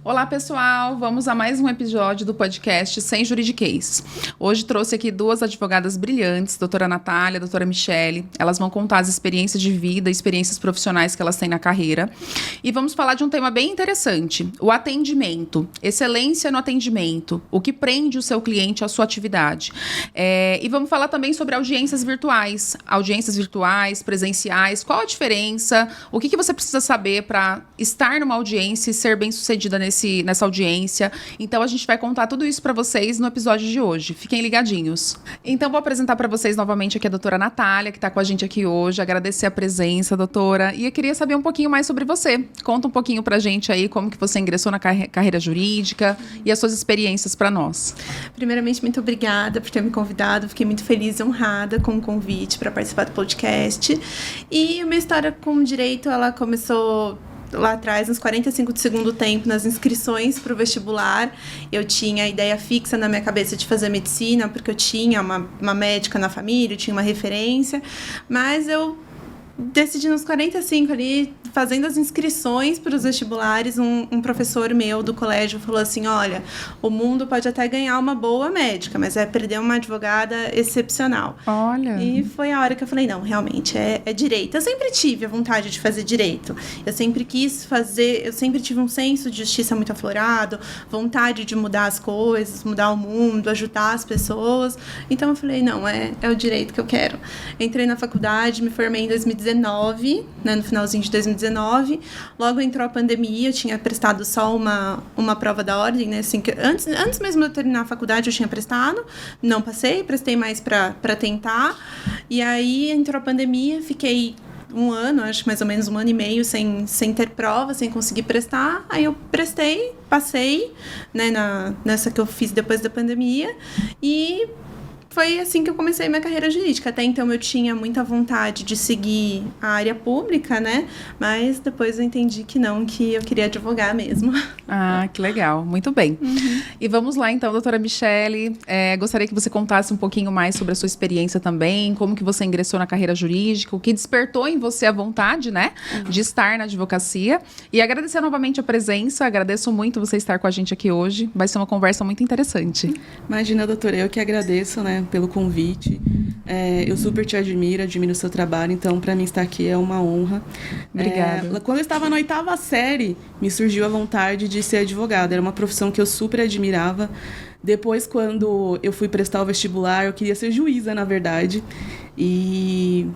Olá, pessoal! Vamos a mais um episódio do podcast Sem Juridiquês. Hoje trouxe aqui duas advogadas brilhantes, doutora Natália, doutora Michele. Elas vão contar as experiências de vida, experiências profissionais que elas têm na carreira. E vamos falar de um tema bem interessante, o atendimento, excelência no atendimento, o que prende o seu cliente à sua atividade. E vamos falar também sobre audiências virtuais, presenciais, qual a diferença, o que você precisa saber para estar numa audiência e ser bem-sucedida nessa audiência. Então, a gente vai contar tudo isso para vocês no episódio de hoje. Fiquem ligadinhos. Então, vou apresentar para vocês novamente aqui a doutora Natália, que está com a gente aqui hoje. Agradecer a presença, doutora. E eu queria saber um pouquinho mais sobre você. Conta um pouquinho pra gente aí como que você ingressou na carreira jurídica e as suas experiências para nós. Primeiramente, muito obrigada por ter me convidado. Fiquei muito feliz e honrada com o convite para participar do podcast. E a minha história com o direito, ela começou lá atrás, nos 45 do segundo tempo, nas inscrições para o vestibular. Eu tinha a ideia fixa na minha cabeça de fazer medicina, porque eu tinha uma médica na família, eu tinha uma referência, mas eu decidi nos 45 ali, fazendo as inscrições para os vestibulares, um professor meu do colégio falou assim, olha, o mundo pode até ganhar uma boa médica, mas vai perder uma advogada excepcional. Olha. E foi a hora que eu falei, não, realmente, é direito. Eu sempre tive a vontade de fazer direito. Eu sempre quis fazer, eu sempre tive um senso de justiça muito aflorado, vontade de mudar as coisas, mudar o mundo, ajudar as pessoas. Então eu falei, não, é o direito que eu quero. Entrei na faculdade, me formei em 2019, né, no finalzinho de 2019. Logo entrou a pandemia, eu tinha prestado só uma prova da ordem, né? Assim, antes mesmo de eu terminar a faculdade, eu tinha prestado, não passei, prestei mais para tentar. E aí entrou a pandemia, fiquei um ano, acho mais ou menos um ano e meio, sem ter prova, sem conseguir prestar. Aí eu prestei, passei, né, nessa que eu fiz depois da pandemia. E foi assim que eu comecei minha carreira jurídica. Até então eu tinha muita vontade de seguir a área pública, né? Mas depois eu entendi que não, que eu queria advogar mesmo. Ah, que legal. Muito bem. Uhum. E vamos lá então, doutora Michele. Gostaria que você contasse um pouquinho mais sobre a sua experiência também, como que você ingressou na carreira jurídica, o que despertou em você a vontade, né, de estar na advocacia. E agradecer novamente a presença, agradeço muito você estar com a gente aqui hoje. Vai ser uma conversa muito interessante. Imagina, doutora, eu que agradeço, né, pelo convite. Eu super te admiro o seu trabalho, então para mim estar aqui é uma honra. Obrigada. Quando eu estava na 8ª série, me surgiu a vontade de ser advogada. Era uma profissão que eu super admirava. Depois, quando eu fui prestar o vestibular, eu queria ser juíza, na verdade. E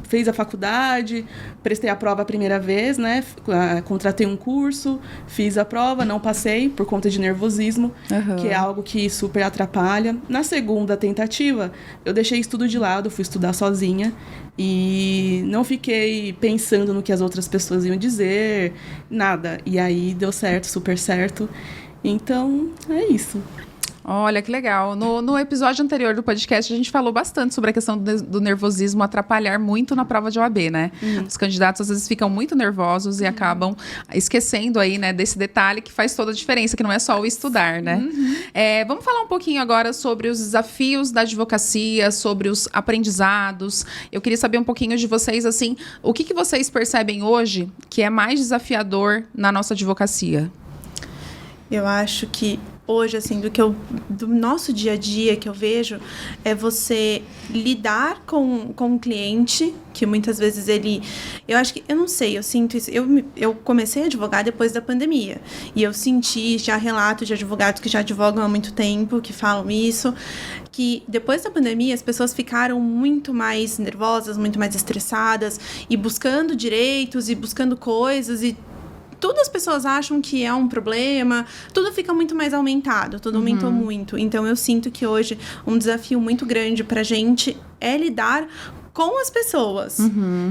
fiz a faculdade, prestei a prova a primeira vez, né? Contratei um curso, fiz a prova, não passei por conta de nervosismo, que é algo que super atrapalha. Na segunda tentativa, eu deixei estudo de lado, fui estudar sozinha e não fiquei pensando no que as outras pessoas iam dizer, nada. E aí deu certo, super certo. Então, é isso. Olha, que legal. No episódio anterior do podcast, a gente falou bastante sobre a questão do nervosismo atrapalhar muito na prova de OAB, né? Os candidatos, às vezes, ficam muito nervosos e acabam esquecendo aí, né, desse detalhe que faz toda a diferença, que não é só o estudar, né? Vamos falar um pouquinho agora sobre os desafios da advocacia, sobre os aprendizados. Eu queria saber um pouquinho de vocês, assim, o que vocês percebem hoje que é mais desafiador na nossa advocacia? Eu acho que hoje, assim, do nosso dia a dia que eu vejo, é você lidar com o cliente, que muitas vezes eu não sei, eu sinto isso, eu comecei a advogar depois da pandemia, e eu senti já relatos de advogados que já advogam há muito tempo, que falam isso, que depois da pandemia as pessoas ficaram muito mais nervosas, muito mais estressadas, e buscando direitos, e buscando coisas, e tudo as pessoas acham que é um problema, tudo fica muito mais aumentado, tudo aumentou muito. Então, eu sinto que hoje um desafio muito grande pra gente é lidar com as pessoas.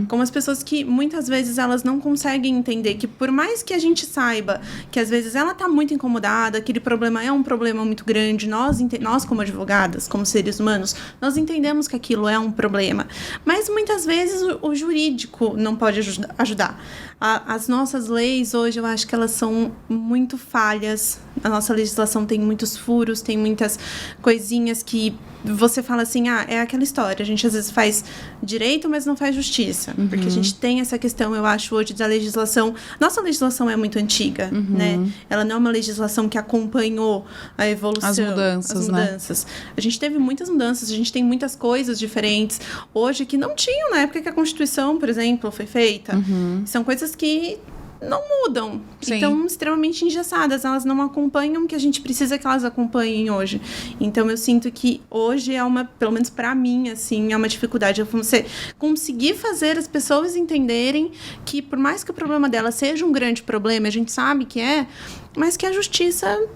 Com as pessoas que muitas vezes elas não conseguem entender que por mais que a gente saiba que às vezes ela tá muito incomodada, aquele problema é um problema muito grande, nós como advogadas, como seres humanos, nós entendemos que aquilo é um problema. Mas muitas vezes o jurídico não pode ajudar. As nossas leis hoje, eu acho que elas são muito falhas. A nossa legislação tem muitos furos, tem muitas coisinhas que você fala assim, é aquela história, a gente às vezes faz direito, mas não faz justiça. Porque a gente tem essa questão, eu acho, hoje da legislação. Nossa legislação é muito antiga, né? Ela não é uma legislação que acompanhou a evolução. As mudanças, né? A gente teve muitas mudanças, a gente tem muitas coisas diferentes hoje que não tinham na época que a Constituição, por exemplo, foi feita. São coisas que não mudam. Sim. Estão extremamente engessadas. Elas não acompanham o que a gente precisa que elas acompanhem hoje. Então, eu sinto que hoje é uma, pelo menos para mim, assim, é uma dificuldade. Você conseguir fazer as pessoas entenderem que, por mais que o problema delas seja um grande problema, a gente sabe que é, mas que a justiça...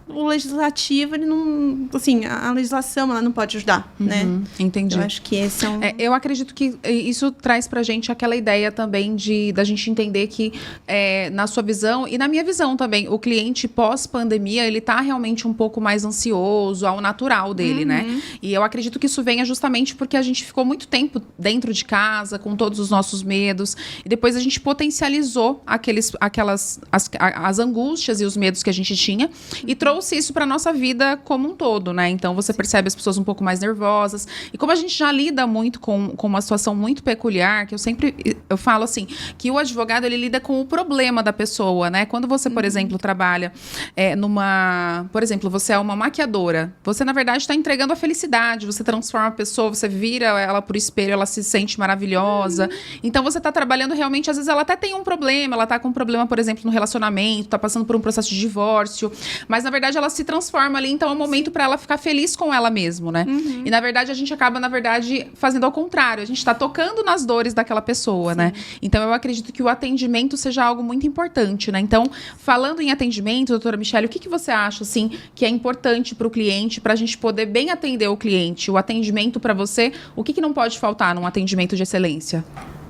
O legislativo, ele não... Assim, a legislação, ela não pode ajudar, né? Entendi. Eu acho que esse é um... Eu acredito que isso traz pra gente aquela ideia também da gente entender que, na sua visão, e na minha visão também, o cliente pós-pandemia, ele tá realmente um pouco mais ansioso, ao natural dele, né? E eu acredito que isso venha justamente porque a gente ficou muito tempo dentro de casa, com todos os nossos medos, e depois a gente potencializou as angústias e os medos que a gente tinha, e trouxe isso para nossa vida como um todo, né? Então, você percebe as pessoas um pouco mais nervosas. E como a gente já lida muito com uma situação muito peculiar, que eu falo assim, que o advogado, ele lida com o problema da pessoa, né? Quando você, por exemplo, trabalha por exemplo, você é uma maquiadora. Você, na verdade, está entregando a felicidade. Você transforma a pessoa, você vira ela pro espelho, ela se sente maravilhosa. Então, você está trabalhando realmente, às vezes ela até tem um problema, ela está com um problema, por exemplo, no relacionamento, está passando por um processo de divórcio, mas, na verdade, ela se transforma ali, então é um momento para ela ficar feliz com ela mesma, né? E, na verdade, a gente acaba, fazendo ao contrário. A gente tá tocando nas dores daquela pessoa, né? Então, eu acredito que o atendimento seja algo muito importante, né? Então, falando em atendimento, doutora Michele, o que você acha, assim, que é importante para o cliente, para a gente poder bem atender o cliente? O atendimento para você, o que não pode faltar num atendimento de excelência?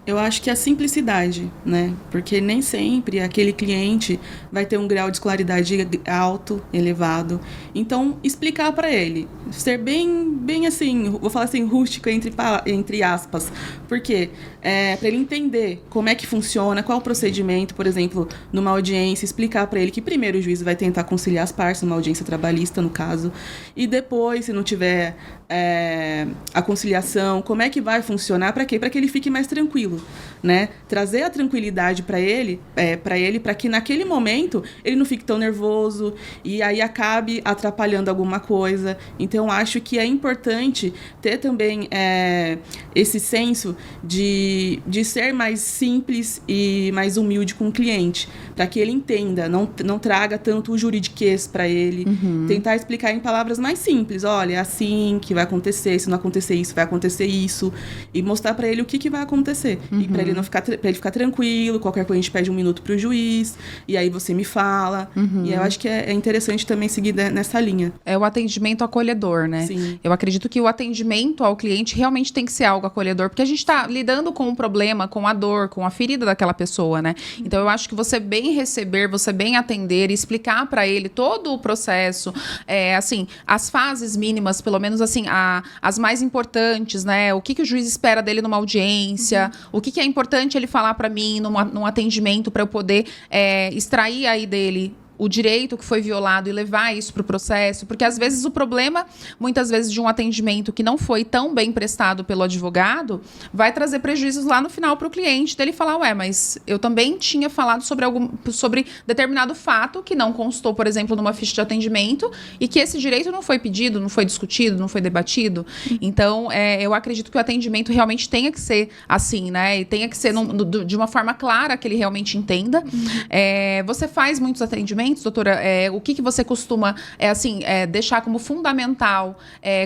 Eu acho que a simplicidade, né? Porque nem sempre aquele cliente vai ter um grau de escolaridade alto, elevado. Então, explicar para ele, ser bem assim, vou falar assim, rústica entre aspas. Porque para ele entender como é que funciona, qual o procedimento, por exemplo, numa audiência, explicar para ele que primeiro o juiz vai tentar conciliar as partes, numa audiência trabalhista, no caso, e depois, se não tiver a conciliação, como é que vai funcionar, para quê? Para que ele fique mais tranquilo, né? Trazer a tranquilidade para ele, para que naquele momento ele não fique tão nervoso e aí acabe atrapalhando alguma coisa. Então, acho que é importante ter também esse senso de ser mais simples e mais humilde com o cliente, para que ele entenda, não traga tanto o juridiquês para ele, tentar explicar em palavras mais simples. Olha, é assim que vai acontecer, se não acontecer isso, vai acontecer isso, e mostrar para ele o que vai acontecer. E para ele ficar tranquilo, qualquer coisa a gente pede 1 minuto pro juiz, e aí você me fala. E eu acho que é interessante também seguir nessa linha. É o atendimento acolhedor, né? Sim. Eu acredito que o atendimento ao cliente realmente tem que ser algo acolhedor, porque a gente tá lidando com um problema, com a dor, com a ferida daquela pessoa, né? Então, eu acho que você bem receber, você bem atender e explicar para ele todo o processo, assim, as fases mínimas, pelo menos assim, as mais importantes, né? O que o juiz espera dele numa audiência, o que é importante ele falar para mim num atendimento para eu poder extrair aí dele o direito que foi violado e levar isso para o processo, porque às vezes o problema, muitas vezes, de um atendimento que não foi tão bem prestado pelo advogado, vai trazer prejuízos lá no final para o cliente, dele falar, mas eu também tinha falado sobre determinado fato que não constou, por exemplo, numa ficha de atendimento, e que esse direito não foi pedido, não foi discutido, não foi debatido. Então, eu acredito que o atendimento realmente tenha que ser assim, né? E tenha que ser de uma forma clara, que ele realmente entenda. Você faz muitos atendimentos, doutora? O que você costuma deixar como fundamental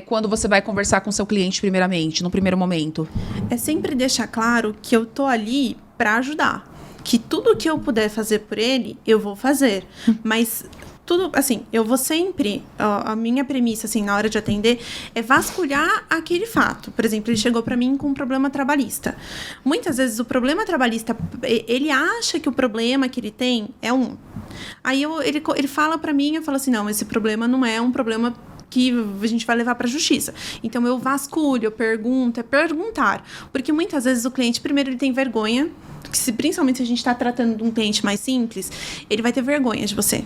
quando você vai conversar com o seu cliente primeiramente, no primeiro momento? É sempre deixar claro que eu tô ali para ajudar. Que tudo que eu puder fazer por ele, eu vou fazer. Mas tudo, assim, eu vou sempre... a minha premissa, assim, na hora de atender, é vasculhar aquele fato. Por exemplo, ele chegou para mim com um problema trabalhista. Muitas vezes, o problema trabalhista, ele acha que o problema que ele tem é Aí ele fala para mim, eu falo assim, não, esse problema não é um problema que a gente vai levar para a justiça. Então, eu vasculho, eu pergunto, é perguntar. Porque muitas vezes o cliente, primeiro, ele tem vergonha principalmente se a gente está tratando de um cliente mais simples, ele vai ter vergonha de você.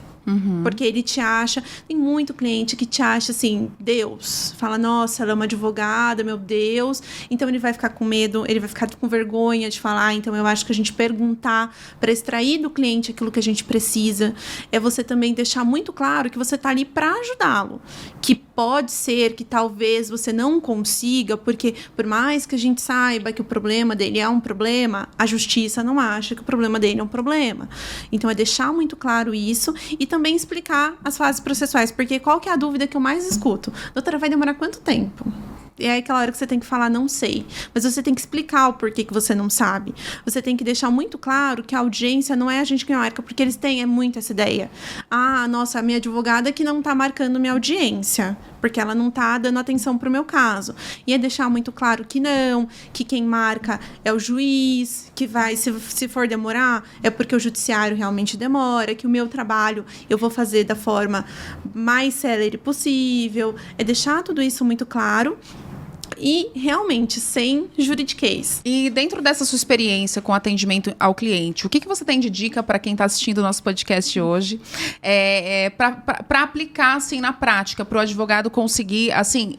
Porque ele te acha... Tem muito cliente que te acha assim, Deus. Fala, nossa, ela é uma advogada, meu Deus. Então, ele vai ficar com medo, ele vai ficar com vergonha de falar. Então, eu acho que a gente perguntar para extrair do cliente aquilo que a gente precisa. É você também deixar muito claro que você está ali para ajudá-lo. Que pode ser que talvez você não consiga, porque por mais que a gente saiba que o problema dele é um problema, a justiça não acha que o problema dele é um problema. Então, é deixar muito claro isso e também explicar as fases processuais, porque qual que é a dúvida que eu mais escuto? Doutora, vai demorar quanto tempo? E é aquela hora que você tem que falar, não sei. Mas você tem que explicar o porquê que você não sabe. Você tem que deixar muito claro que a audiência não é a gente que marca, porque eles têm muito essa ideia. Ah, nossa, a minha advogada que não tá marcando minha audiência, porque ela não tá dando atenção pro meu caso. E é deixar muito claro que não, que quem marca é o juiz, que vai, se for demorar, é porque o judiciário realmente demora, que o meu trabalho eu vou fazer da forma mais célere possível. É deixar tudo isso muito claro. E, realmente, sem juridiquês. E dentro dessa sua experiência com atendimento ao cliente, o que você tem de dica para quem está assistindo o nosso podcast hoje? Para aplicar, assim, na prática, para o advogado conseguir, assim,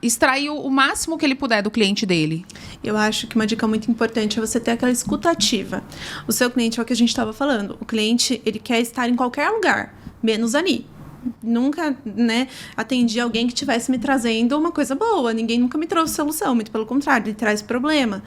extrair o máximo que ele puder do cliente dele? Eu acho que uma dica muito importante é você ter aquela escuta ativa. O seu cliente é o que a gente estava falando. O cliente, ele quer estar em qualquer lugar, menos ali. Nunca, né, atendi alguém que estivesse me trazendo uma coisa boa. Ninguém nunca me trouxe solução, muito pelo contrário, ele traz problema.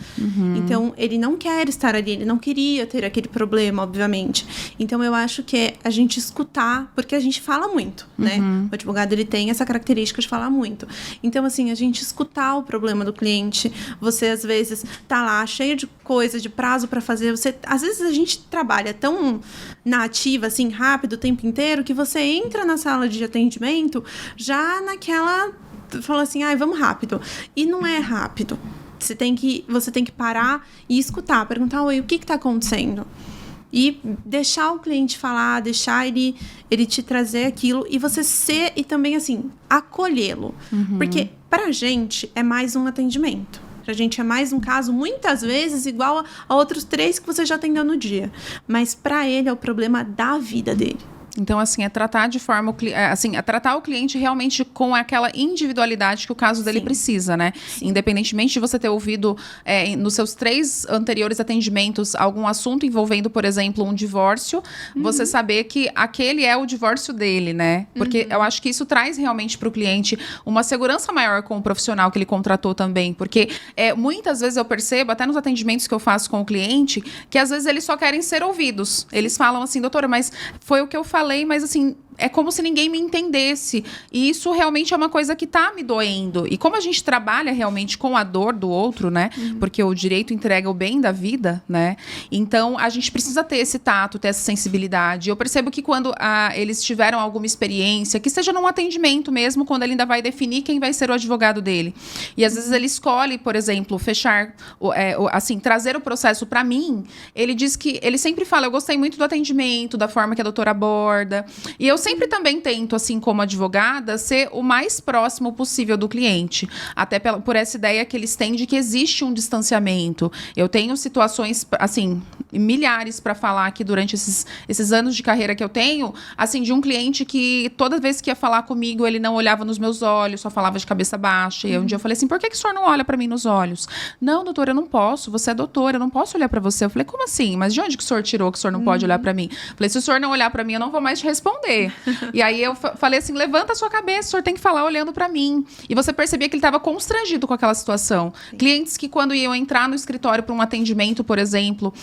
Então, ele não quer estar ali, ele não queria ter aquele problema, obviamente. Então, eu acho que é a gente escutar, porque a gente fala muito, né? O advogado, ele tem essa característica de falar muito. Então, assim, a gente escutar o problema do cliente. Você, às vezes, tá lá cheio de coisa, de prazo para fazer. Às vezes, a gente trabalha tão na ativa, assim, rápido, o tempo inteiro, que você entra na sala de atendimento já naquela... Fala assim, vamos rápido. E não é rápido. Você tem que parar e escutar, perguntar, oi, o que está acontecendo? E deixar o cliente falar, deixar ele te trazer aquilo e você ser, e também, assim, acolhê-lo. Porque, pra gente, é mais um atendimento. Pra gente é mais um caso, muitas vezes, igual a outros 3 que você já atendeu no dia. Mas pra ele é o problema da vida dele. Então, assim, é tratar de forma... é tratar o cliente realmente com aquela individualidade que o caso dele precisa, né? Sim. Independentemente de você ter ouvido nos seus 3 anteriores atendimentos algum assunto envolvendo, por exemplo, um divórcio, você saber que aquele é o divórcio dele, né? Porque eu acho que isso traz realmente para o cliente uma segurança maior com o profissional que ele contratou também. Porque muitas vezes eu percebo, até nos atendimentos que eu faço com o cliente, que às vezes eles só querem ser ouvidos. Eles falam assim, doutora, mas foi o que eu falei, mas assim, é como se ninguém me entendesse. E isso realmente é uma coisa que tá me doendo. E como a gente trabalha realmente com a dor do outro, né? Porque o direito entrega o bem da vida, né? Então, a gente precisa ter esse tato, ter essa sensibilidade. Eu percebo que quando eles tiveram alguma experiência, que seja num atendimento mesmo, quando ele ainda vai definir quem vai ser o advogado dele. E às vezes ele escolhe, por exemplo, fechar, assim, trazer o processo para mim. Ele diz que, ele sempre fala, eu gostei muito do atendimento, da forma que a doutora aborda. E eu sempre também tento, assim, como advogada, ser o mais próximo possível do cliente. Até por essa ideia que eles têm de que existe um distanciamento. Eu tenho situações, assim, milhares para falar aqui durante esses anos de carreira que eu tenho, assim, de um cliente que toda vez que ia falar comigo, ele não olhava nos meus olhos, só falava de cabeça baixa. E um dia eu falei assim, por que o senhor não olha para mim nos olhos? Não, doutora, eu não posso, você é doutora, eu não posso olhar para você. Eu falei, como assim? Mas de onde que o senhor tirou que o senhor não pode olhar para mim? Eu falei, se o senhor não olhar para mim, eu não vou mais te responder. E aí eu falei assim, levanta a sua cabeça, o senhor tem que falar olhando para mim. E você percebia que ele estava constrangido com aquela situação. Sim. Clientes que quando iam entrar no escritório para um atendimento, por exemplo,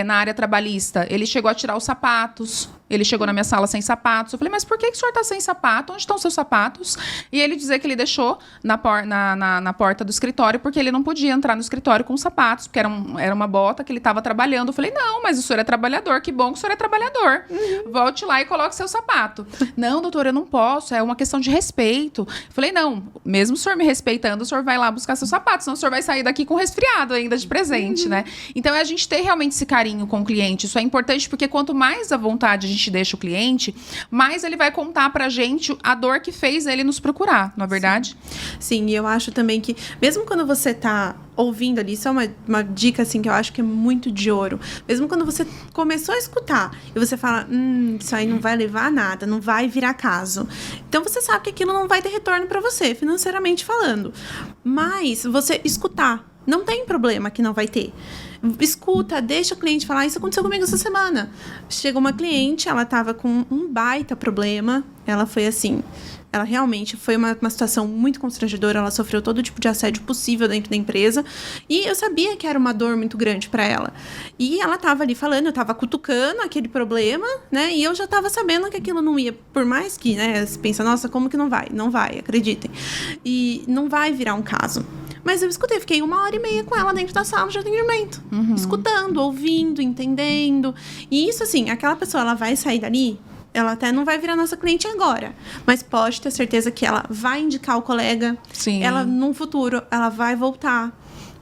na área trabalhista, ele chegou a tirar os sapatos. Ele chegou na minha sala sem sapatos. Eu falei, mas por que o senhor está sem sapato? Onde estão seus sapatos? E ele dizia que ele deixou na porta do escritório, porque ele não podia entrar no escritório com sapatos, porque era uma bota que ele estava trabalhando. Eu falei, não, mas o senhor é trabalhador, que bom que o senhor é trabalhador. Volte lá e coloque seu sapato. Não, doutora, eu não posso, é uma questão de respeito. Eu falei, não, mesmo o senhor me respeitando, o senhor vai lá buscar seus sapatos, senão o senhor vai sair daqui com resfriado ainda de presente, né? Então, é a gente ter realmente esse carinho com o cliente. Isso é importante, porque quanto mais à vontade a gente gente deixa o cliente, mais ele vai contar pra gente a dor que fez ele nos procurar, não é verdade? Sim, e eu acho também que, mesmo quando você tá ouvindo ali, isso é uma dica, assim, que eu acho que é muito de ouro. Mesmo quando você começou a escutar e você fala, isso aí não vai levar a nada, não vai virar caso. Então, você sabe que aquilo não vai ter retorno pra você, financeiramente falando. Mas, você escutar, não tem problema que não vai ter. Escuta, deixa o cliente falar. Isso aconteceu comigo essa semana. Chegou uma cliente, ela tava com um baita problema. Ela foi assim... Ela realmente foi uma situação muito constrangedora. Ela sofreu todo tipo de assédio possível dentro da empresa. E eu sabia que era uma dor muito grande para ela. E ela tava ali falando, eu tava cutucando aquele problema, né? E eu já tava sabendo que aquilo não ia... Por mais que, né? Você pensa, nossa, como que não vai? Não vai, acreditem. E não vai virar um caso. Mas eu escutei, fiquei 1h30 com ela dentro da sala de atendimento. Escutando, ouvindo, entendendo. E isso, assim, aquela pessoa, ela vai sair dali... Ela até não vai virar nossa cliente agora, mas pode ter certeza que ela vai indicar o colega. Sim. Ela, no futuro, ela vai voltar.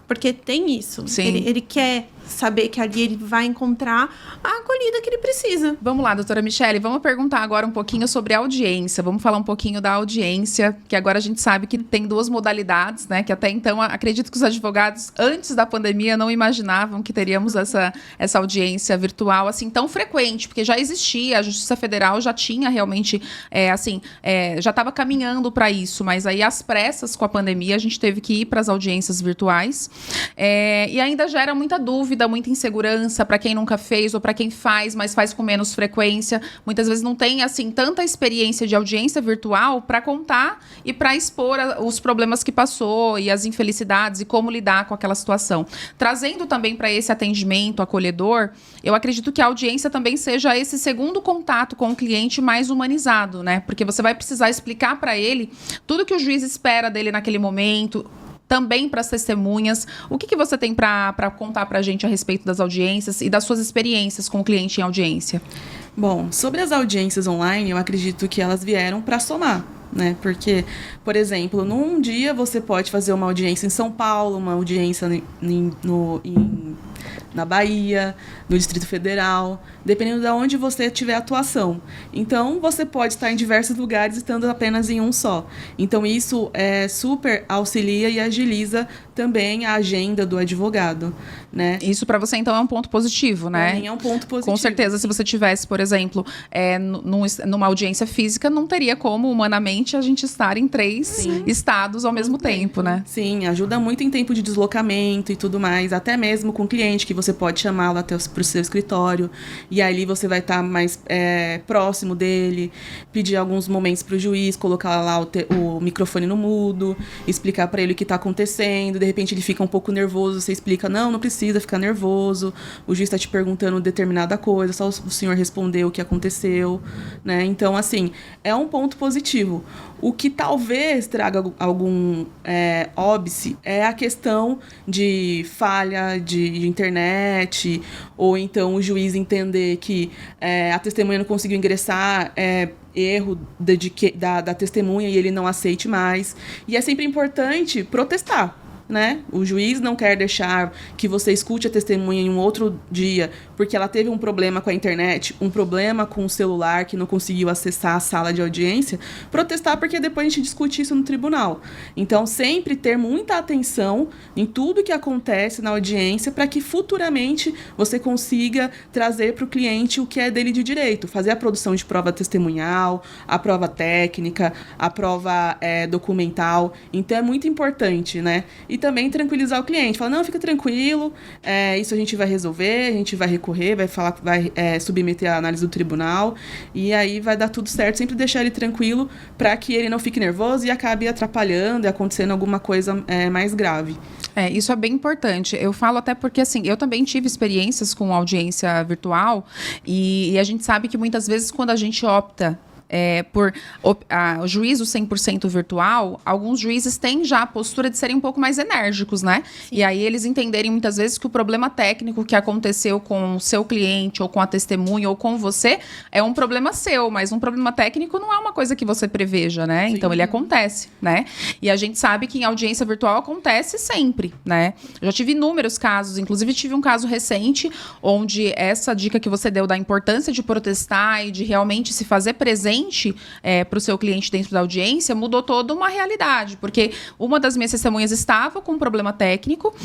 Porque tem isso. Sim. Ele quer saber que ali ele vai encontrar a acolhida que ele precisa. Vamos lá, doutora Michele, vamos perguntar agora um pouquinho sobre a audiência. Vamos falar um pouquinho da audiência, que agora a gente sabe que tem 2 modalidades, né? Que até então, acredito que os advogados, antes da pandemia, não imaginavam que teríamos essa audiência virtual, assim, tão frequente, porque já existia, a Justiça Federal já tinha realmente, já estava caminhando para isso, mas aí, às pressas, com a pandemia, a gente teve que ir para as audiências virtuais, e ainda gera muita dúvida, muita insegurança para quem nunca fez ou para quem faz, mas faz com menos frequência. Muitas vezes não tem, assim, tanta experiência de audiência virtual para contar e para expor os problemas que passou e as infelicidades e como lidar com aquela situação. Trazendo também para esse atendimento acolhedor, eu acredito que a audiência também seja esse segundo contato com o cliente mais humanizado, né? Porque você vai precisar explicar para ele tudo que o juiz espera dele naquele momento, também para as testemunhas. O que você tem para contar para a gente a respeito das audiências e das suas experiências com o cliente em audiência? Bom, sobre as audiências online, eu acredito que elas vieram para somar, né? Porque, por exemplo, num dia você pode fazer uma audiência em São Paulo, uma audiência na Bahia, no Distrito Federal, dependendo de onde você tiver atuação. Então, você pode estar em diversos lugares estando apenas em um só. Então, isso super auxilia e agiliza também a agenda do advogado, né? Isso para você, então, é um ponto positivo, né? Para mim é um ponto positivo. Com certeza, se você tivesse, por exemplo, numa audiência física, não teria como, humanamente, a gente estar em 3 estados ao mesmo tempo, né? Sim, ajuda muito em tempo de deslocamento e tudo mais, até mesmo com o cliente, que você pode chamá-lo até para o seu escritório, e ali você vai estar mais próximo dele, pedir alguns momentos para o juiz, colocar lá o microfone no mudo, explicar para ele o que está acontecendo. De repente ele fica um pouco nervoso, você explica, não precisa ficar nervoso, o juiz está te perguntando determinada coisa, só o senhor respondeu o que aconteceu, né? Então, assim, é um ponto positivo. O que talvez traga algum óbice é a questão de falha de internet, ou então o juiz entender que a testemunha não conseguiu ingressar, erro da testemunha, e ele não aceite mais. E é sempre importante protestar, né? O juiz não quer deixar que você escute a testemunha em um outro dia porque ela teve um problema com a internet, um problema com o celular, que não conseguiu acessar a sala de audiência. Protestar, porque depois a gente discute isso no tribunal. Então, sempre ter muita atenção em tudo que acontece na audiência, para que futuramente você consiga trazer para o cliente o que é dele de direito, fazer a produção de prova testemunhal, a prova técnica, a prova documental. Então, é muito importante, né? E também tranquilizar o cliente, falar, não, fica tranquilo, isso a gente vai resolver, a gente vai recorrer, vai submeter a análise do tribunal, e aí vai dar tudo certo. Sempre deixar ele tranquilo, para que ele não fique nervoso e acabe atrapalhando e acontecendo alguma coisa mais grave. Isso é bem importante. Eu falo até porque, assim, eu também tive experiências com audiência virtual, e a gente sabe que muitas vezes, quando a gente opta o juízo 100% virtual, alguns juízes têm já a postura de serem um pouco mais enérgicos, né? Sim. E aí eles entenderem muitas vezes que o problema técnico que aconteceu com o seu cliente, ou com a testemunha, ou com você, é um problema seu, mas um problema técnico não é uma coisa que você preveja, né? Sim. Então ele acontece, né? E a gente sabe que em audiência virtual acontece sempre, né? Eu já tive inúmeros casos, inclusive tive um caso recente, onde essa dica que você deu da importância de protestar e de realmente se fazer presente para o seu cliente dentro da audiência, mudou toda uma realidade, porque uma das minhas testemunhas estava com um problema técnico,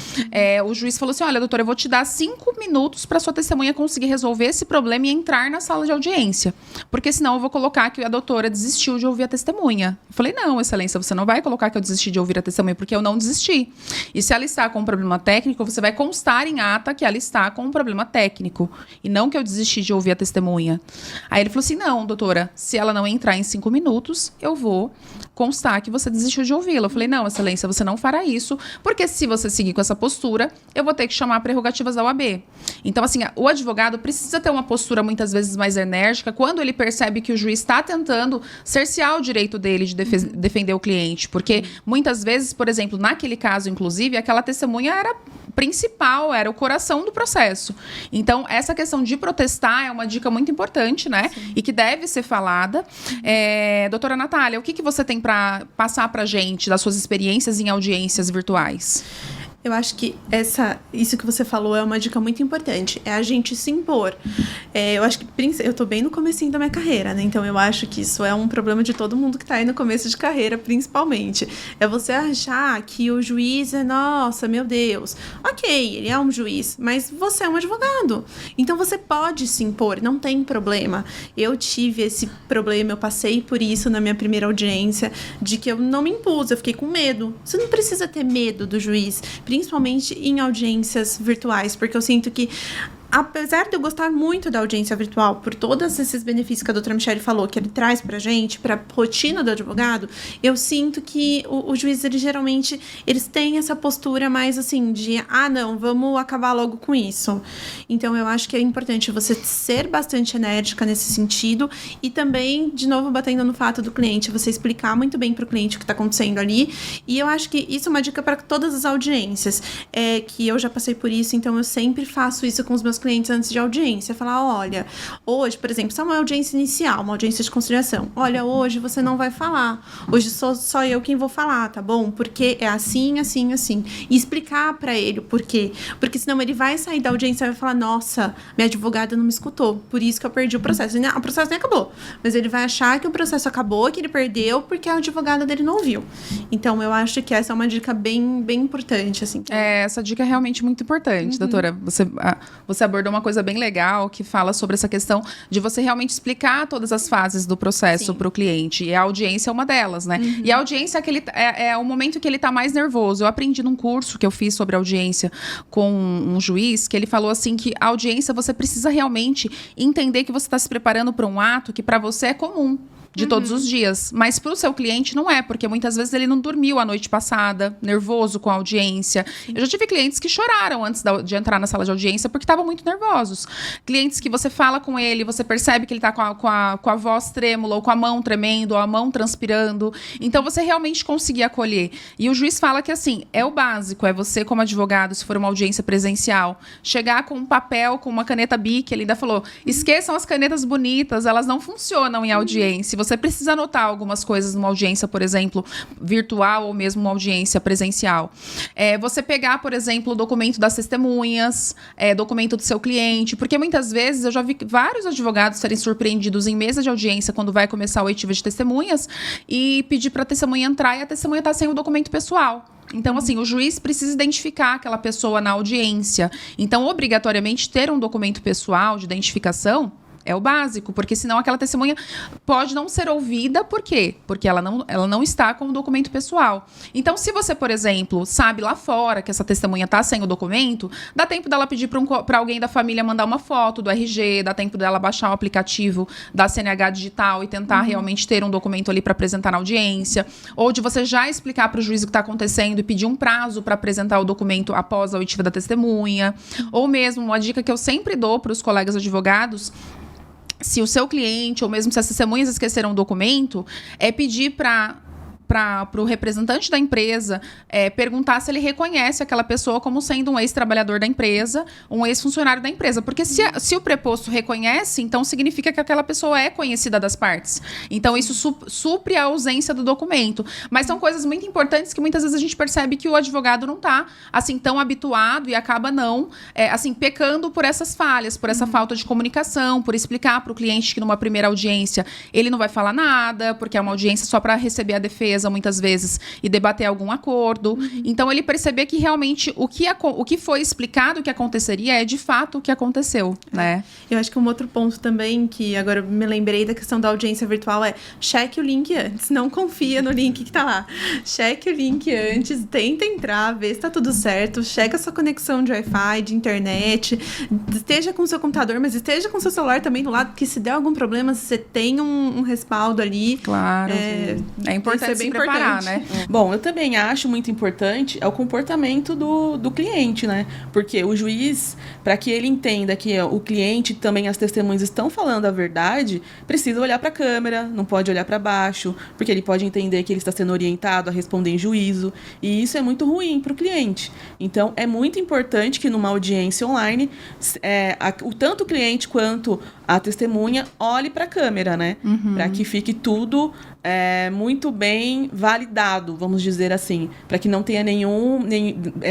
o juiz falou assim, olha, doutora, eu vou te dar 5 minutos para sua testemunha conseguir resolver esse problema e entrar na sala de audiência, porque senão eu vou colocar que a doutora desistiu de ouvir a testemunha. Eu falei, não, excelência, você não vai colocar que eu desisti de ouvir a testemunha, porque eu não desisti. E se ela está com um problema técnico, você vai constar em ata que ela está com um problema técnico, e não que eu desisti de ouvir a testemunha. Aí ele falou assim, não, doutora, se ela não entrar em 5 minutos, eu vou constar que você desistiu de ouvi-la. Eu falei, não, excelência, você não fará isso, porque se você seguir com essa postura, eu vou ter que chamar prerrogativas da OAB. Então, assim, o advogado precisa ter uma postura muitas vezes mais enérgica quando ele percebe que o juiz está tentando cercear o direito dele de defender o cliente, porque muitas vezes, por exemplo, naquele caso, inclusive, aquela testemunha era principal, era o coração do processo. Então, essa questão de protestar é uma dica muito importante, né? Sim. E que deve ser falada. Doutora Natália, o que você tem para passar para a gente das suas experiências em audiências virtuais? Eu acho que isso que você falou é uma dica muito importante. É a gente se impor. Eu acho que eu tô bem no comecinho da minha carreira, né? Então eu acho que isso é um problema de todo mundo que tá aí no começo de carreira, principalmente. É você achar que o juiz nossa, meu Deus. Ok, ele é um juiz, mas você é um advogado. Então você pode se impor, não tem problema. Eu tive esse problema, eu passei por isso na minha primeira audiência, de que eu não me impus, eu fiquei com medo. Você não precisa ter medo do juiz, principalmente em audiências virtuais, porque eu sinto que, apesar de eu gostar muito da audiência virtual, por todos esses benefícios que a doutora Michele falou, que ele traz pra gente, pra rotina do advogado, eu sinto que o juiz, geralmente, eles têm essa postura mais assim, de, não, vamos acabar logo com isso. Então, eu acho que é importante você ser bastante enérgica nesse sentido e também, de novo, batendo no fato do cliente, você explicar muito bem pro cliente o que tá acontecendo ali. E eu acho que isso é uma dica para todas as audiências, que eu já passei por isso, então eu sempre faço isso com os meus clientes antes de audiência, falar, olha, hoje, por exemplo, se é uma audiência inicial, uma audiência de conciliação, olha, hoje você não vai falar, hoje sou só eu quem vou falar, tá bom? Porque é assim, assim, assim. E explicar pra ele o porquê, porque senão ele vai sair da audiência e vai falar, nossa, minha advogada não me escutou, por isso que eu perdi o processo. O processo nem acabou, mas ele vai achar que o processo acabou, que ele perdeu, porque a advogada dele não ouviu. Então, eu acho que essa é uma dica bem, bem importante, assim. Essa dica é realmente muito importante, doutora. Você abordou uma coisa bem legal que fala sobre essa questão de você realmente explicar todas as fases do processo para o cliente. E a audiência é uma delas, né? E a audiência é o momento que ele está mais nervoso. Eu aprendi num curso que eu fiz sobre audiência com um juiz, que ele falou assim que a audiência você precisa realmente entender que você está se preparando para um ato que para você é comum. De todos os dias. Mas para o seu cliente não é, porque muitas vezes ele não dormiu a noite passada, nervoso com a audiência. Eu já tive clientes que choraram antes de entrar na sala de audiência porque estavam muito nervosos. Clientes que você fala com ele, você percebe que ele está com a voz trêmula, ou com a mão tremendo, ou a mão transpirando. Então, você realmente conseguir acolher. E o juiz fala que, assim, é o básico, é você como advogado, se for uma audiência presencial, chegar com um papel, com uma caneta Bic, ele ainda falou, esqueçam as canetas bonitas, elas não funcionam em audiência. Você precisa anotar algumas coisas numa audiência, por exemplo, virtual ou mesmo uma audiência presencial. Você pegar, por exemplo, o documento das testemunhas, documento do seu cliente, porque muitas vezes eu já vi vários advogados serem surpreendidos em mesa de audiência quando vai começar a oitiva de testemunhas e pedir para a testemunha entrar e a testemunha está sem o documento pessoal. Então, assim, o juiz precisa identificar aquela pessoa na audiência. Então, obrigatoriamente, ter um documento pessoal de identificação é o básico, porque senão aquela testemunha pode não ser ouvida. Por quê? Porque ela não está com o documento pessoal. Então, se você, por exemplo, sabe lá fora que essa testemunha está sem o documento, dá tempo dela pedir para alguém da família mandar uma foto do RG, dá tempo dela baixar o aplicativo da CNH digital e tentar realmente ter um documento ali para apresentar na audiência, ou de você já explicar para o juiz o que está acontecendo e pedir um prazo para apresentar o documento após a oitiva da testemunha. Ou mesmo, uma dica que eu sempre dou para os colegas advogados se o seu cliente, ou mesmo se as testemunhas esqueceram o documento, é pedir para o representante da empresa perguntar se ele reconhece aquela pessoa como sendo um ex-trabalhador da empresa, um ex-funcionário da empresa. Porque se o preposto reconhece, então significa que aquela pessoa é conhecida das partes. Então, isso supre a ausência do documento. Mas são coisas muito importantes que muitas vezes a gente percebe que o advogado não está assim, tão habituado e acaba não, assim, pecando por essas falhas, por essa falta de comunicação, por explicar para o cliente que numa primeira audiência ele não vai falar nada, porque é uma audiência só para receber a defesa, muitas vezes, e debater algum acordo. Então, ele perceber que realmente o que foi explicado, o que aconteceria, é de fato o que aconteceu, né? Eu acho que um outro ponto também, que agora eu me lembrei da questão da audiência virtual, é cheque o link antes, não confia no link que tá lá. Cheque o link antes, tenta entrar, vê se tá tudo certo, checa a sua conexão de Wi-Fi, de internet, esteja com o seu computador, mas esteja com o seu celular também do lado, porque se der algum problema, você tem um respaldo ali. Claro. É importante se preparar, né? Bom, eu também acho muito importante o comportamento do cliente, né? Porque o juiz, para que ele entenda que o cliente, também as testemunhas estão falando a verdade, precisa olhar para a câmera, não pode olhar para baixo, porque ele pode entender que ele está sendo orientado a responder em juízo, e isso é muito ruim para o cliente. Então, é muito importante que numa audiência online, tanto o cliente quanto a testemunha olhe para a câmera, né? Para que fique tudo muito bem validado, vamos dizer assim, para que não tenha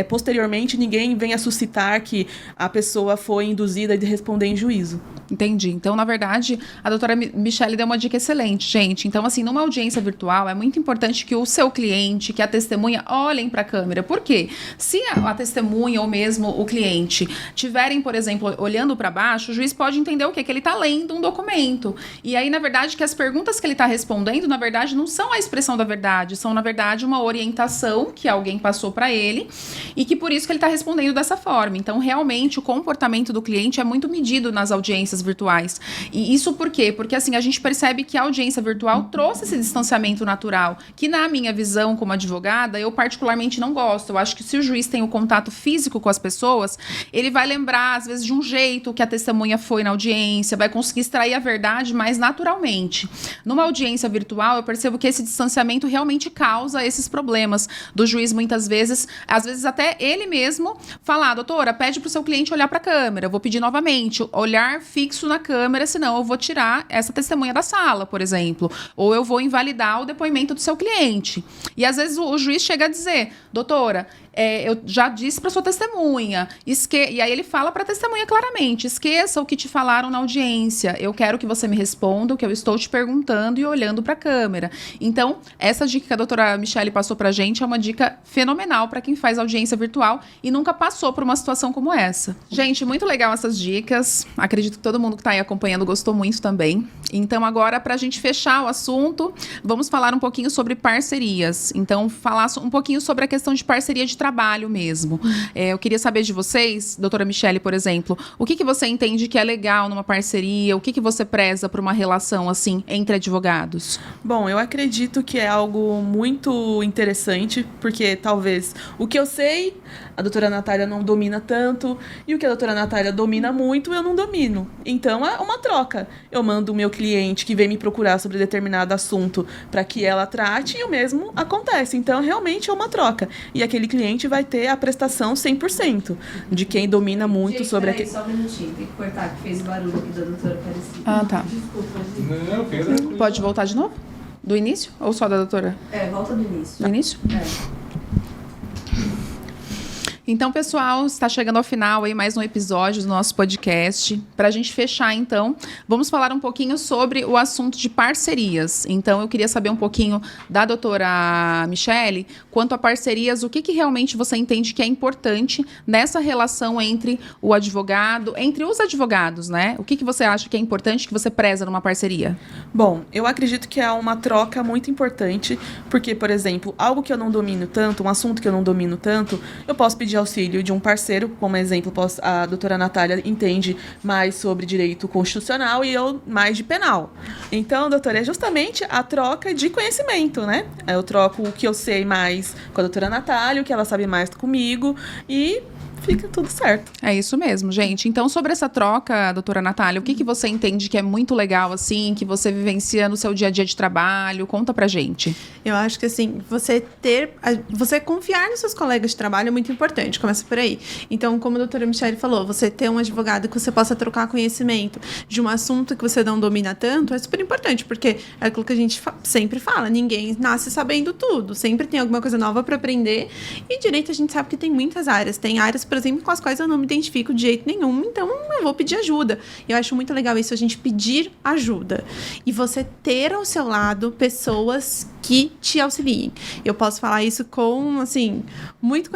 posteriormente ninguém venha suscitar que a pessoa foi induzida de responder em juízo. Entendi. Então, na verdade, a doutora Michele deu uma dica excelente, gente. Então, assim, numa audiência virtual, é muito importante que o seu cliente, que a testemunha, olhem para a câmera. Por quê? Se a testemunha ou mesmo o cliente tiverem, por exemplo, olhando para baixo, o juiz pode entender o quê? Que ele está lendo um documento. E aí, na verdade, que as perguntas que ele está respondendo, na verdade, não são a expressão da verdade, são, na verdade, uma orientação que alguém passou para ele e que por isso que ele está respondendo dessa forma. Então, realmente, o comportamento do cliente é muito medido nas audiências virtuais. E isso por quê? Porque, assim, a gente percebe que a audiência virtual trouxe esse distanciamento natural, que na minha visão como advogada, eu particularmente não gosto. Eu acho que se o juiz tem o contato físico com as pessoas, ele vai lembrar, às vezes, de um jeito que a testemunha foi na audiência, vai conseguir extrair a verdade mais naturalmente. Numa audiência virtual, eu percebo que esse distanciamento realmente causa esses problemas do juiz, muitas vezes, às vezes até ele mesmo falar, doutora, pede para o seu cliente olhar para a câmera, eu vou pedir novamente, olhar fixo na câmera, senão eu vou tirar essa testemunha da sala, por exemplo, ou eu vou invalidar o depoimento do seu cliente. E às vezes o juiz chega a dizer, doutora, eu já disse para sua testemunha, e aí ele fala para a testemunha claramente, esqueça o que te falaram na audiência, eu quero que você me responda o que eu estou te perguntando e olhando para a câmera. Então, essa dica que a doutora Michele passou para a gente é uma dica fenomenal para quem faz audiência virtual e nunca passou por uma situação como essa. Gente, muito legal essas dicas, acredito que todo mundo que está aí acompanhando gostou muito também. Então, agora, para a gente fechar o assunto, vamos falar um pouquinho sobre parcerias. Então, falar um pouquinho sobre a questão de parceria de trabalho mesmo. Eu queria saber de vocês, doutora Michele, por exemplo, o que você entende que é legal numa parceria, o que você preza para uma relação, assim, entre advogados? Bom, eu acredito que é algo muito interessante, porque talvez o que eu sei, a doutora Natália não domina tanto, e o que a doutora Natália domina muito, eu não domino. Então, é uma troca. Eu mando o meu cliente que vem me procurar sobre determinado assunto para que ela trate, e o mesmo acontece. Então, realmente é uma troca. E aquele cliente vai ter a prestação 100% de quem domina muito. Gente, sobre aquele... Só um minutinho, tem que cortar, que fez barulho aqui da doutora Aparecida. Ah, tá. Desculpa. Não, pode voltar de novo? Do início? Ou só da doutora? Volta do início. Do início? Então, pessoal, está chegando ao final aí mais um episódio do nosso podcast. Para a gente fechar, então, vamos falar um pouquinho sobre o assunto de parcerias. Então, eu queria saber um pouquinho da doutora Michele, quanto a parcerias, o que realmente você entende que é importante nessa relação entre o advogado, entre os advogados, né? O que você acha que é importante, que você preza numa parceria? Bom, eu acredito que é uma troca muito importante, porque, por exemplo, algo que eu não domino tanto, um assunto que eu não domino tanto, eu posso pedir auxílio de um parceiro, como exemplo, a doutora Natália entende mais sobre direito constitucional e eu mais de penal. Então, doutora, é justamente a troca de conhecimento, né? Eu troco o que eu sei mais com a doutora Natália, o que ela sabe mais comigo e fica tudo certo. É isso mesmo, gente. Então, sobre essa troca, doutora Natália, o que você entende que é muito legal, assim, que você vivencia no seu dia a dia de trabalho? Conta pra gente. Eu acho que, assim, você confiar nos seus colegas de trabalho é muito importante, começa por aí. Então, como a doutora Michele falou, você ter um advogado que você possa trocar conhecimento de um assunto que você não domina tanto é super importante, porque é aquilo que a gente sempre fala, ninguém nasce sabendo tudo, sempre tem alguma coisa nova para aprender, e direito a gente sabe que tem muitas áreas, tem áreas, por exemplo, com as quais eu não me identifico de jeito nenhum, então eu vou pedir ajuda. E eu acho muito legal isso, a gente pedir ajuda. E você ter ao seu lado pessoas que te auxiliem. Eu posso falar isso com, assim, muito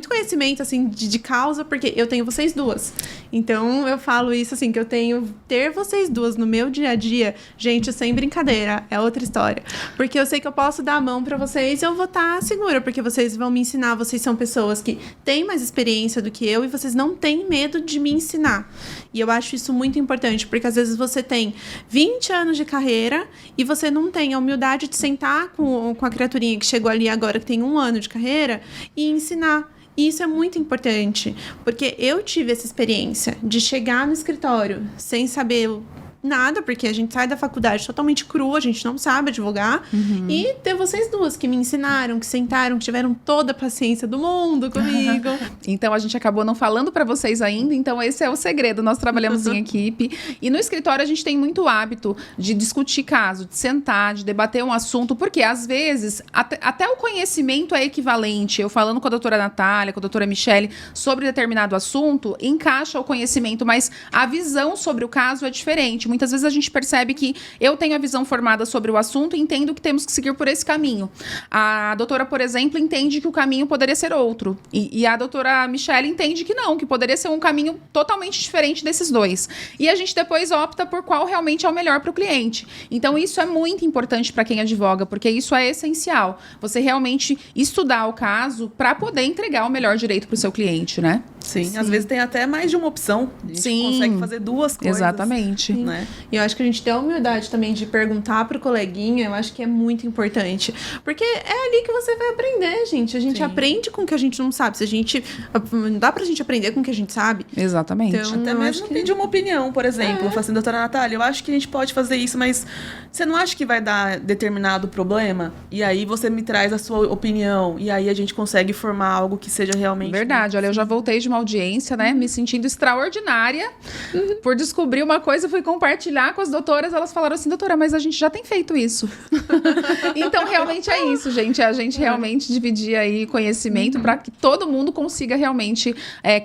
conhecimento, assim, de causa, porque eu tenho vocês duas. Então, eu falo isso, assim, que eu ter vocês duas no meu dia a dia, gente, sem brincadeira, é outra história. Porque eu sei que eu posso dar a mão pra vocês e eu vou estar segura, porque vocês vão me ensinar, vocês são pessoas que têm mais experiência do que eu e vocês não têm medo de me ensinar. E eu acho isso muito importante, porque às vezes você tem 20 anos de carreira e você não tem a humildade de sentar com a criaturinha que chegou ali agora, que tem 1 ano de carreira, e ensinar. E isso é muito importante, porque eu tive essa experiência de chegar no escritório sem saber nada, porque a gente sai da faculdade totalmente crua, a gente não sabe advogar, e ter vocês duas que me ensinaram, que sentaram, que tiveram toda a paciência do mundo comigo. Então, a gente acabou não falando pra vocês ainda, então esse é o segredo, nós trabalhamos em equipe, e no escritório a gente tem muito hábito de discutir caso, de sentar, de debater um assunto, porque às vezes, até o conhecimento é equivalente, eu falando com a doutora Natália, com a doutora Michele, sobre determinado assunto, encaixa o conhecimento, mas a visão sobre o caso é diferente. Muitas vezes a gente percebe que eu tenho a visão formada sobre o assunto e entendo que temos que seguir por esse caminho. A doutora, por exemplo, entende que o caminho poderia ser outro. E a doutora Michele entende que não, que poderia ser um caminho totalmente diferente desses dois. E a gente depois opta por qual realmente é o melhor para o cliente. Então, isso é muito importante para quem advoga, porque isso é essencial. Você realmente estudar o caso para poder entregar o melhor direito para o seu cliente, né? Sim, às vezes tem até mais de uma opção. A gente consegue fazer duas coisas. Exatamente. Né? E eu acho que a gente ter a humildade também de perguntar pro coleguinha, eu acho que é muito importante. Porque é ali que você vai aprender, gente. A gente aprende com o que a gente não sabe. Se a gente... Não dá pra gente aprender com o que a gente sabe. Exatamente. Então, até mesmo pedir uma opinião, por exemplo. Eu falo assim, doutora Natália, eu acho que a gente pode fazer isso, mas você não acha que vai dar determinado problema? E aí você me traz a sua opinião. E aí a gente consegue formar algo que seja realmente... Verdade. Olha, eu já voltei de uma audiência, né? Me sentindo extraordinária por descobrir uma coisa, fui compartilhar com as doutoras, elas falaram assim, doutora, mas a gente já tem feito isso. Então, realmente é isso, gente. A gente realmente dividir aí conhecimento para que todo mundo consiga realmente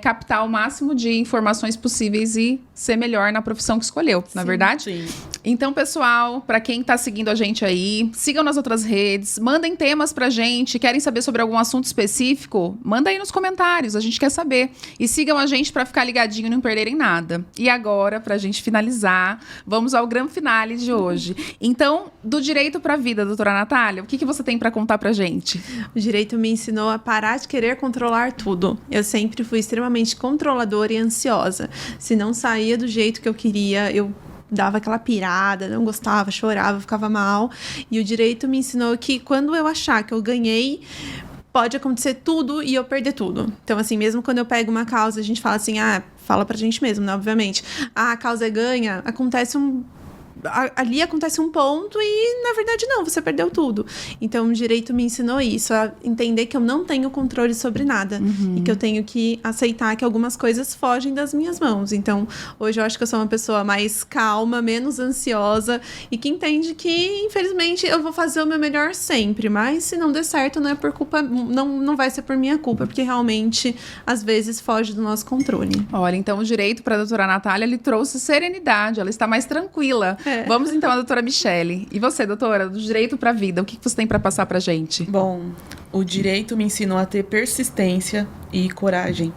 captar o máximo de informações possíveis e ser melhor na profissão que escolheu, na verdade? Sim. Então, pessoal, para quem tá seguindo a gente aí, sigam nas outras redes, mandem temas pra gente, querem saber sobre algum assunto específico? Manda aí nos comentários, a gente quer saber. E sigam a gente para ficar ligadinho e não perderem nada. E agora, pra gente finalizar, vamos ao grande finale de hoje. Então, do direito pra vida, doutora Natália, o que você tem para contar pra gente? O direito me ensinou a parar de querer controlar tudo. Eu sempre fui extremamente controladora e ansiosa. Se não saía do jeito que eu queria, eu dava aquela pirada, não gostava, chorava, ficava mal. E o direito me ensinou que quando eu achar que eu ganhei, pode acontecer tudo e eu perder tudo. Então, assim, mesmo quando eu pego uma causa, a gente fala assim, fala pra gente mesmo, né, obviamente. A causa é ganha, ali acontece um ponto e, na verdade, não, você perdeu tudo. Então, o direito me ensinou isso, a entender que eu não tenho controle sobre nada. E que eu tenho que aceitar que algumas coisas fogem das minhas mãos. Então, hoje eu acho que eu sou uma pessoa mais calma, menos ansiosa e que entende que, infelizmente, eu vou fazer o meu melhor sempre. Mas, se não der certo, não é por culpa... Não vai ser por minha culpa, porque realmente, às vezes, foge do nosso controle. Olha, então, o direito para a doutora Natália, ele trouxe serenidade, ela está mais tranquila. Vamos então à doutora Michele. E você, doutora, do direito para a vida, o que você tem para passar para a gente? Bom, o direito me ensinou a ter persistência e coragem.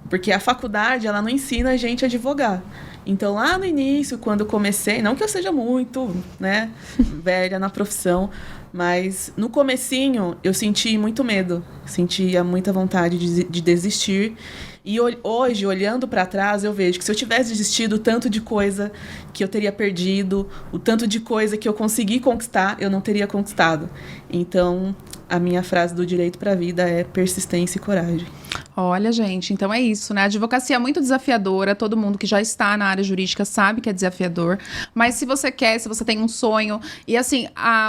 Porque a faculdade, ela não ensina a gente a advogar. Então, lá no início, quando eu comecei, não que eu seja muito, né, velha na profissão, mas no comecinho eu senti muito medo, sentia muita vontade de desistir. E hoje, olhando para trás, eu vejo que se eu tivesse desistido, o tanto de coisa que eu teria perdido, o tanto de coisa que eu consegui conquistar, eu não teria conquistado. Então, a minha frase do direito para a vida é persistência e coragem. Olha, gente, então é isso, né? A advocacia é muito desafiadora, todo mundo que já está na área jurídica sabe que é desafiador, mas se você quer, se você tem um sonho, e assim,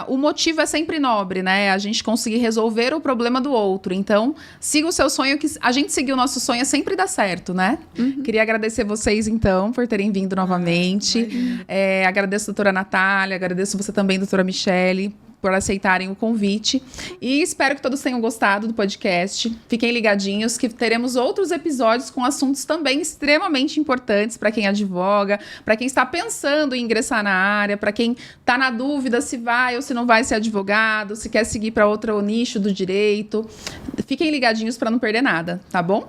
o motivo é sempre nobre, né? A gente conseguir resolver o problema do outro, então siga o seu sonho, que a gente seguir o nosso sonho sempre dá certo, né? Queria agradecer vocês, então, por terem vindo novamente, agradeço a doutora Natália, agradeço você também, doutora Michele, por aceitarem o convite. E espero que todos tenham gostado do podcast. Fiquem ligadinhos que teremos outros episódios com assuntos também extremamente importantes para quem advoga, para quem está pensando em ingressar na área, para quem está na dúvida se vai ou se não vai ser advogado, se quer seguir para outro nicho do direito. Fiquem ligadinhos para não perder nada, tá bom?